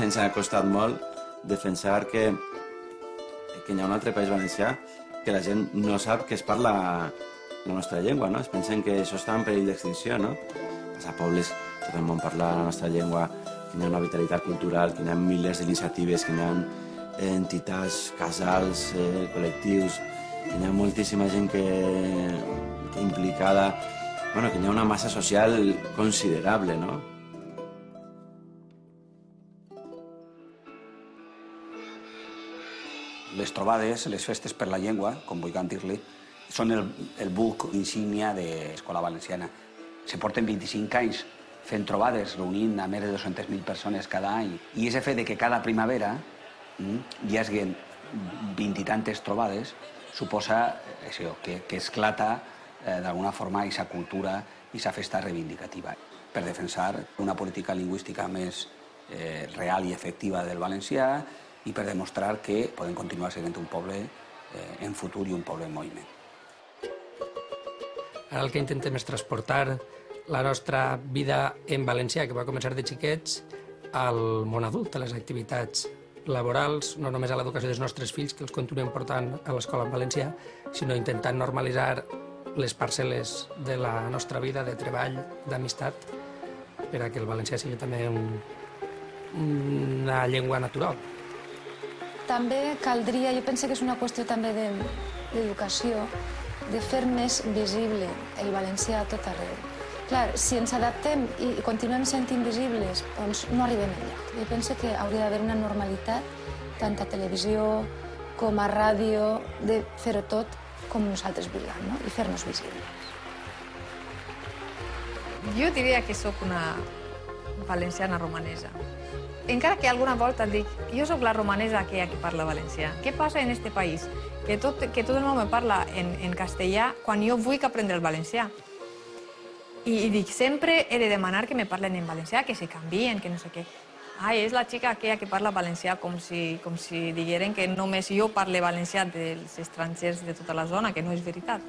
ens ha costat molt defensar que hi ha un altre país valencià que la gent no sap que es parla la nostra llengua, no? Es pensen que això està en perill d'extinció, no? A pobles tot el món parla la nostra llengua, que hi ha una vitalitat cultural, que hi ha milers d'iniciatives, que hi ha entitats, casals, col·lectius, que hi ha moltíssima gent que implicada, bueno, que hi ha una massa social considerable, no? Les trobades, les festes per la llengua, com vulguem dir-li, són el buc insígnia de l'Escola Valenciana. Se porten 25 anys fent trobades, reunint a més de 200.000 persones cada any, i aquest fet que cada primavera hi hagi 20 i tantes trobades suposa això, que esclata d'alguna forma aquesta cultura i aquesta festa reivindicativa per defensar una política lingüística més real i efectiva del valencià i per demostrar que podem continuar sent un poble en futur i un poble en moviment. Ara el que intentem és transportar la nostra vida en valencià, que va començar de xiquets, al món adult, a les activitats laborals, no només a l'educació dels nostres fills, que els continuem portant a l'escola en valencià, sinó intentant normalitzar les parcel·les de la nostra vida, de treball, d'amistat, per a que el valencià sigui també una llengua natural. També caldria, jo penso que és una qüestió també d'educació, de fer més visible el valencià a tot arreu. Clar, si ens adaptem i continuem sent invisibles, doncs no arribem enlloc. Jo penso que hauria d'haver una normalitat, tant a televisió com a ràdio, de fer-ho tot com nosaltres vulguem, no? I fer-nos visibles. Jo diria que sóc una valenciana romanesa. Encara que alguna volta dic, jo sóc la romanesa aquella que parla valencià. Què passa en este país? Que tot el món me parla en castellà quan jo vull aprendre el valencià. I dic, sempre he de demanar que me parlen en valencià, que se canvien, que no sé què. Ai, és la xica aquella que parla valencià, com si digueren que només jo parle valencià dels estrangers de tota la zona, que no és veritat.